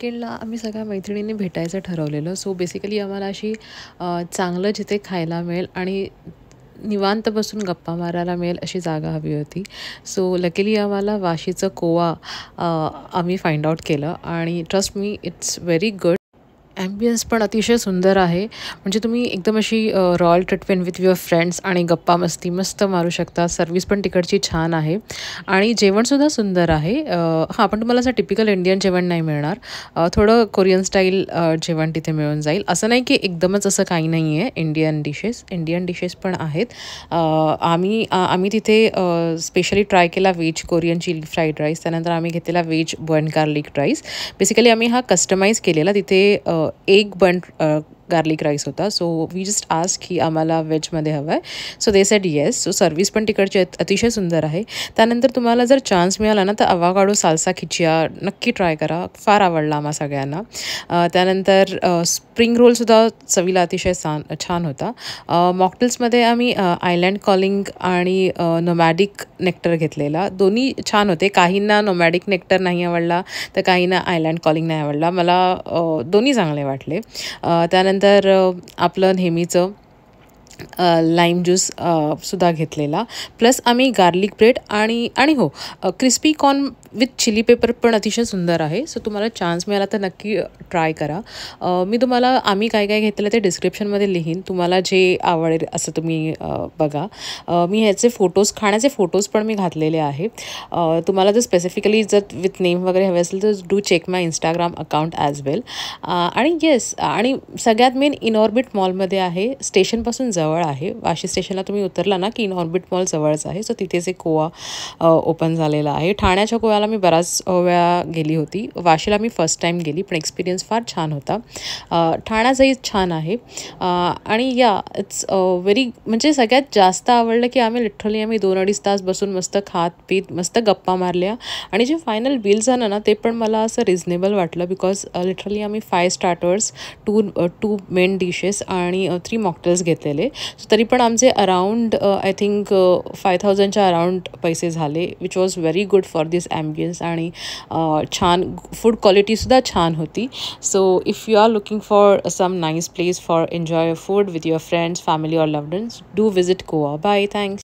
वीकेंडला आम्ही सगळ्या मैत्रिणींनी भेटायचं ठरवलेलं. सो बेसिकली आम्हाला अशी चांगलं जिथे खायला मिळेल आणि निवांत बसून गप्पा मारायला मिळेल अशी जागा हवी होती. सो लकीली आम्हाला वाशीचं कोवा आम्ही फाइंड आउट केलं आणि trust me it's very good. Ambience पण अतिशय सुंदर आहे. म्हणजे तुम्ही एकदम अशी royal treatment with your friends आणि गप्पा मस्ती मस्त मारू शकता. सर्विस पण तिकडची छान आहे आणि जेवणसुद्धा सुंदर आहे. हां, पण तुम्हाला असं टिपिकल इंडियन जेवण नाही मिळणार. थोडं कोरियन स्टाईल जेवण तिथे मिळून जाईल. असं नाही की एकदमच असं काही नाही आहे. इंडियन डिशेस पण आहेत. आम्ही तिथे स्पेशली ट्राय केला veg Korean chilli fried rice. त्यानंतर आम्ही घेतलेला veg burnt garlic rice. Basically आम्ही हा कस्टमाइज केलेला. तिथे एक बन गार्लिक राईस होता. सो वी जस्ट आस्क की आम्हाला व्हेजमध्ये हवं आहे. So they said yes. So service पण तिकडची अतिशय सुंदर आहे. त्यानंतर तुम्हाला जर चान्स मिळाला ना तर अवाकाडो साल्सा खिचिया नक्की ट्राय करा. फार आवडला आम्हा सगळ्यांना. त्यानंतर स्प्रिंग रोलसुद्धा चवीला अतिशय छान होता. मॉकटेल्समध्ये आम्ही आयलँड कॉलिंग आणि नोमॅडिक नेक्टर घेतलेला. दोन्ही छान होते. काहींना नोमॅडिक नेक्टर नाही आवडला तर काहींना आयलँड कॉलिंग नाही आवडला. मला दोन्ही चांगले वाटले. त्यानंतर आपलं नेहमीचं लाईम ज्यूस सुद्धा घेतलेला. प्लस आम्ही गार्लिक ब्रेड आणि हो crispy corn with chilli pepper पण अतिशय सुंदर आहे. सो तुम्हाला चान्स मिळाला तर नक्की ट्राय करा. मी तुम्हाला आम्ही काय काय घेतलेलं ते डिस्क्रिप्शनमध्ये लिहीन. तुम्हाला जे आवडेल असं तुम्ही बघा. मी ह्याचे खाण्याचे फोटोज पण मी घातलेले आहे. तुम्हाला जर स्पेसिफिकली जर विथ नेम वगैरे हवे असेल तर do check my Instagram account as well. आणि येस, आणि सगळ्यात मेन इनऑर्बिट मॉलमध्ये आहे. स्टेशनपासून जवळ आहे. वाशी स्टेशनला तुम्ही उतरला ना की इनऑर्बिट मॉल जवळच आहे. सो तिथेच एक कोवा ओपन झालेला आहे. ठाण्याच्या कोव्याला मी बराच वेळा गेली होती. वाशीला मी फर्स्ट टाईम गेली पण एक्सपिरियन्स फार छान होता. ठाण्याचंही छान आहे. आणि या इट्स व्हेरी म्हणजे सगळ्यात जास्त आवडलं की आम्ही 2-2.5 तास बसून मस्त खात पीत मस्त गप्पा मारल्या आणि जे फायनल बिल झालं ना ते पण मला असं रिझनेबल वाटलं. बिकॉज लिटरली आम्ही 5 स्टार्टर्स, 2 मेन डिशेस आणि 3 मॉकटेल्स घेतलेले. सो तरी पण आमचे अराउंड आय थिंक 5,000च्या अराउंड पैसे झाले. Which was very good for this ambience आणि छान फूड क्वालिटीसुद्धा छान होती. So if you are looking for some nice place for enjoy food with your friends, family or loved ones, do visit Goa. Bye. Thanks.